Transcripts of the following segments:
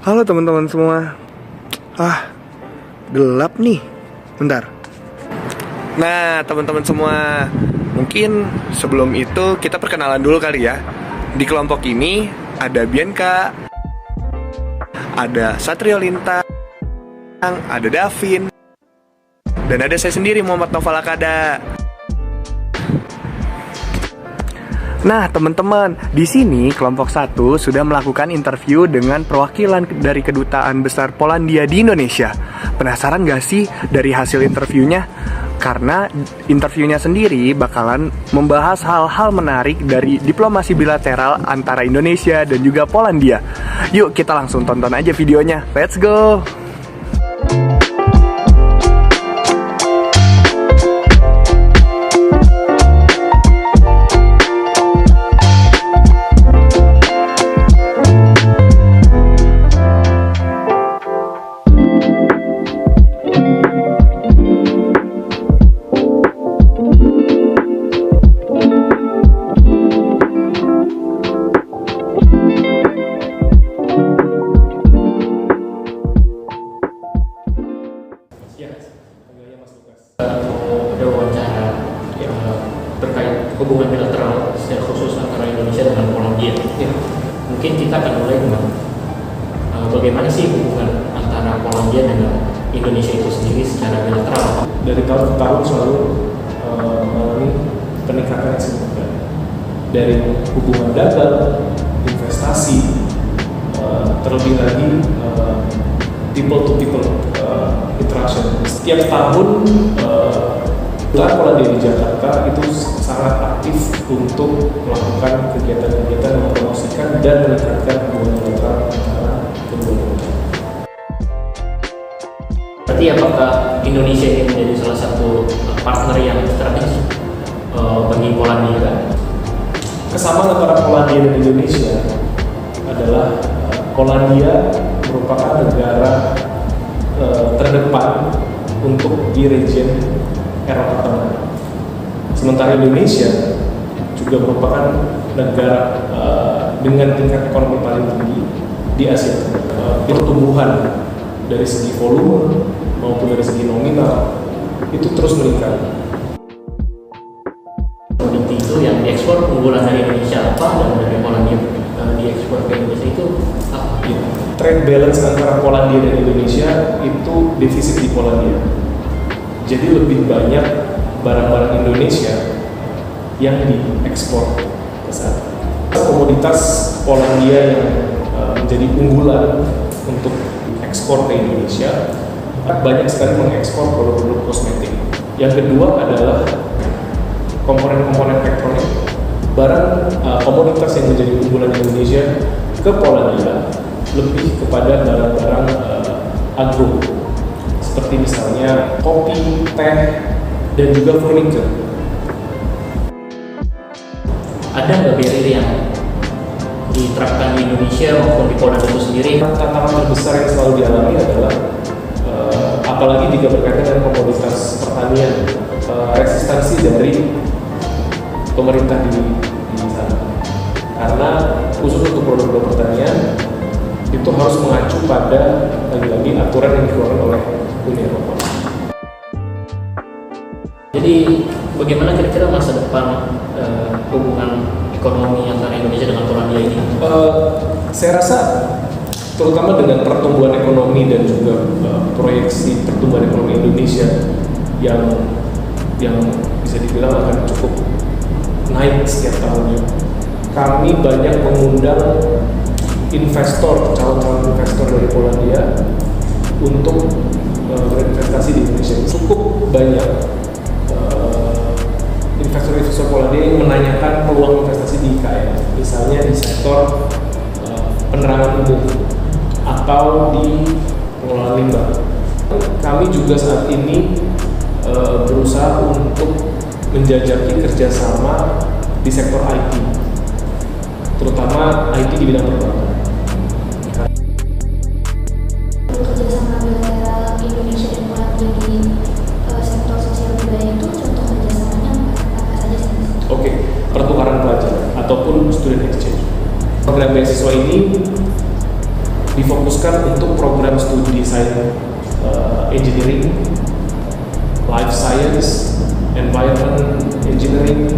Halo teman-teman semua. Gelap nih. Bentar. Nah, teman-teman semua, mungkin sebelum itu kita perkenalan dulu kali ya. Di kelompok ini ada Bianca, ada Satrio Lintang, ada Davin, dan ada saya sendiri, Muhammad Noval Akada. Nah, teman-teman, di sini kelompok 1 sudah melakukan interview dengan perwakilan dari Kedutaan Besar Polandia di Indonesia. Penasaran gak sih dari hasil interviewnya? Karena interviewnya sendiri bakalan membahas hal-hal menarik dari diplomasi bilateral antara Indonesia dan juga Polandia. Yuk kita langsung tonton aja videonya. Let's go! Ada wawancara terkait hubungan bilateral secara khusus antara Indonesia dengan Polandia. Mungkin kita akan mulai dengan bagaimana sih hubungan antara Polandia dengan Indonesia itu sendiri secara bilateral. Dari tahun ke tahun selalu mengalami peningkatan yang signifikan dari hubungan dagang, investasi, terlebih lagi people to people interaction. Setiap tahun Polandia di Jakarta itu sangat aktif untuk melakukan kegiatan-kegiatan mempromosikan dan meningkatkan hubungan bilateral antara kedua negara. Berarti apakah Indonesia ini menjadi salah satu partner yang strategis bagi Polandia? Kesamaan antara Polandia dan Indonesia adalah Polandia merupakan negara terdepan untuk di region Eropa Tengah. Sementara Indonesia juga merupakan negara dengan tingkat ekonomi paling tinggi di Asia Tenggara. Pertumbuhan dari segi volume maupun dari segi nominal itu terus meningkat. Komoditi itu yang diekspor unggulan dari Indonesia apa dan dari Polandia diekspor ke Indonesia itu apa? Trade balance antara Polandia dan Indonesia itu defisit di Polandia. Jadi lebih banyak barang-barang Indonesia yang diekspor ke sana. Komoditas Polandia yang menjadi unggulan untuk ekspor ke Indonesia banyak sekali mengekspor produk-produk kosmetik. Yang kedua adalah komponen-komponen elektronik. Barang komoditas yang menjadi unggulan Indonesia ke Polandia lebih kepada barang-barang agro, seperti misalnya kopi, teh, dan juga furniture. Ada nggak barrier yang diterapkan di Indonesia maupun di Polandia itu sendiri? Tantangan terbesar yang selalu dialami adalah apalagi jika berkaitan dengan komoditas pertanian, resistensi dari pemerintah di sana. Karena khusus untuk produk-produk pertanian itu harus mengacu pada lagi-lagi aturan yang dikeluarkan oleh Uni Eropa. Jadi bagaimana kira-kira masa depan hubungan ekonomi antara Indonesia dengan Polandia ini? Saya rasa terutama dengan pertumbuhan ekonomi dan juga proyeksi pertumbuhan ekonomi Indonesia yang bisa dibilang akan cukup naik setiap tahunnya. Kami banyak mengundang calon-calon investor dari Polandia untuk berinvestasi di Indonesia. Cukup banyak investor-investor Polandia yang menanyakan peluang investasi di IKN, misalnya di sektor penerangan umum atau di pengelolaan limbah. Kami juga saat ini berusaha untuk menjajaki kerjasama di sektor IT, terutama IT di bidang perbankan. Kerjasama bilateral Indonesia dan Polandia di sektor sosial budaya itu contoh kerjasamanya apa saja sih? Oke, pertukaran pelajar ataupun student exchange. Program beasiswa ini difokuskan untuk program studi desain engineering, life science, environment engineering,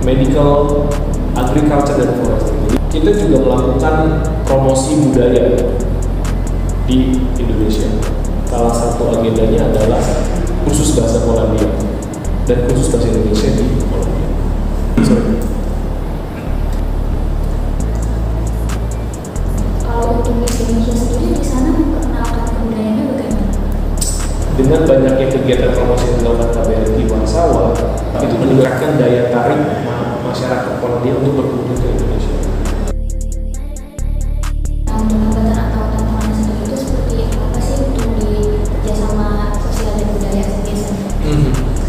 medical, agriculture, dan forestry. Kita juga melakukan promosi budaya di Indonesia. Salah satu agendanya adalah kursus bahasa Polandia dan kursus bahasa Indonesia di Polandia. Kalau untuk Miss Indonesia sendiri di sana memperkenalkan budayanya bagaimana? Dengan banyaknya kegiatan promosi yang dilakukan KBRI Warsawa, itu meningkatkan daya tarik masyarakat Polandia untuk berkunjung ke Indonesia. Nah, untuk hambatan atau tantangan sendiri itu seperti apa sih untuk di kerjasama sosial dan budaya biasanya?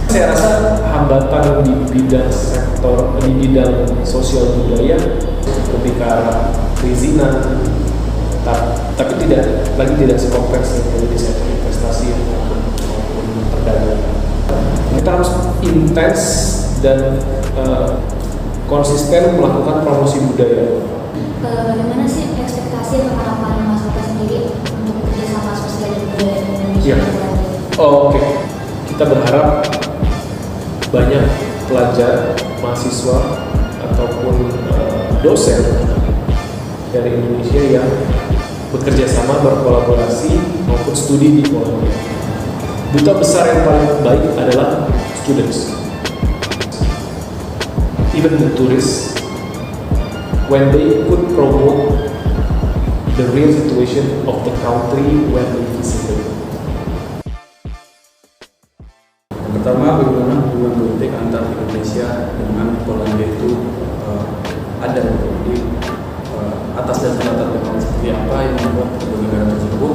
Saya rasa hambatan di bidang di bidang sosial budaya lebih ke arah perizinan, tapi tidak sekompleks yang di sektor investasi maupun perdagangan. Kita harus intens dan konsisten melakukan promosi budaya. Bagaimana sih ekspektasi atau harapan Mas Oka sendiri untuk kerjasama sosial dan budaya di Indonesia? Iya. Oke. Kita berharap banyak pelajar, mahasiswa, ataupun dosen dari Indonesia yang bekerja sama, berkolaborasi, maupun studi di Polandia. Duta besar yang paling baik adalah students. Even the tourists, when they could promote the real situation of the country when they visited. Pertama, bagaimana hubungan politik antara Indonesia dengan Polandia itu ada. Jadi atas dasar latar belakang seperti apa yang membuat kedua negara tersebut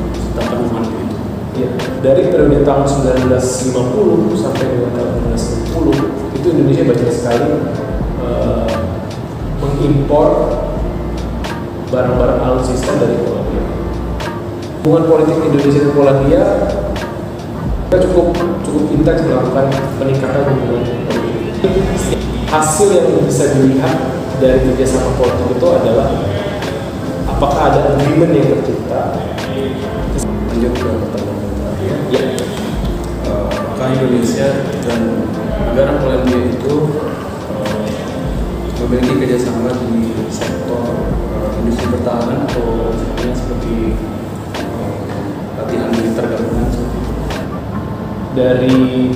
menciptakan hubungan itu. Ya, dari periode tahun 1950 sampai dengan tahun 1960 itu Indonesia banyak sekali mengimpor barang-barang alutsista dari Polandia. Hubungan politik Indonesia dan Polandia kita cukup intens melakukan peningkatan hubungan politik. Hasil yang bisa dilihat dari kerjasama politik itu adalah apakah ada agreement yang tercipta. Lanjut ke pertanyaan terakhir. Ya. Apakah Indonesia dan negara Polandia itu memiliki kerjasama di sektor industri pertahanan atau misalnya seperti latihan militer gabungan? Dari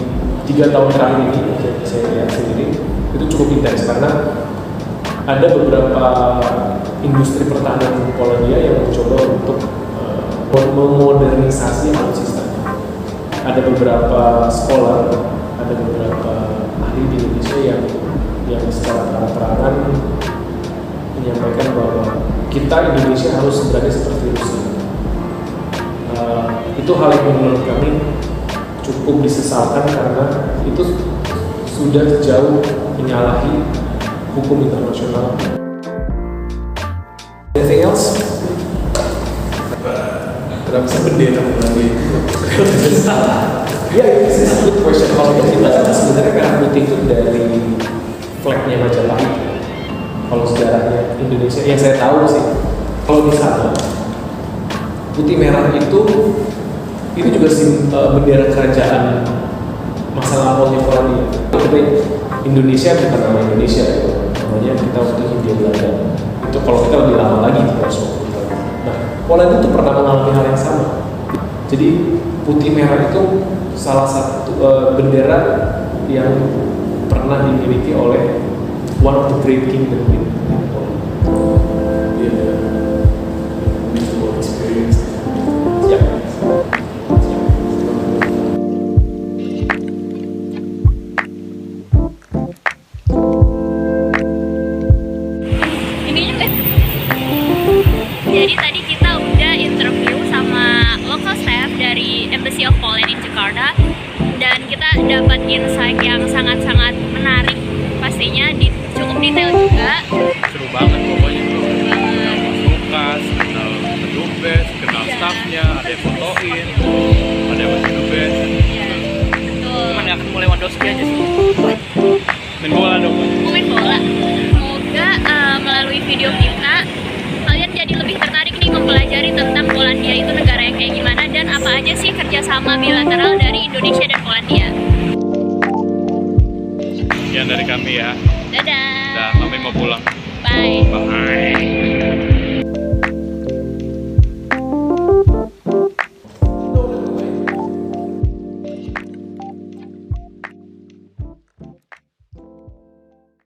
3 tahun terakhir ini saya lihat sendiri itu cukup intens karena ada beberapa industri pertahanan Polandia yang mencoba untuk memodernisasi alutsista. Ada beberapa sekolah, ada beberapa ahli di Indonesia yang secara terang-terangan menyampaikan bahwa kita Indonesia harus berada seperti Rusia. Itu hal yang menurut kami cukup disesalkan karena itu sudah jauh menyalahi hukum internasional. Anything else? Kenapa sih bendera Polandia itu? Ya, this is a good question. Kalau kita kan sebenarnya merah putih itu dari flagnya Majapahit. Kalau sejarahnya Indonesia, yang saya tahu sih, kalau di sana putih merah itu juga bendera kerajaan masa lampaunya Polandia. Tapi Indonesia bukan nama Indonesia, namanya kita waktu Hindia Belanda. Itu kalau kita lebih lama lagi 320 tahun. Nah, Polandia itu pernah mengalami hal yang sama. Jadi putih merah itu salah satu bendera yang pernah dimiliki oleh one of the great kingdom in Poland. Dia mutual experience. Ya. Jadi tadi kita udah interview sama local staff dari Embassy of Poland in Jakarta dan kita dapat insight yang sangat-sangat menarik, pastinya cukup detail juga. Seru banget pokoknya tuh. Kenal Mas Lukas, kenal Kedubes, kenal staffnya, ada yang fotoin, ada yang masih Kedubes. Iya, betul. Cuman gak ketemu Lewandowski aja sih. Main bola dong. Mau main bola. Semoga melalui video kita kalian jadi lebih aja sih kerjasama bilateral dari Indonesia dan Polandia. Sekian dari kami ya. Dadah. Dan kami mau pulang. Bye. Bye.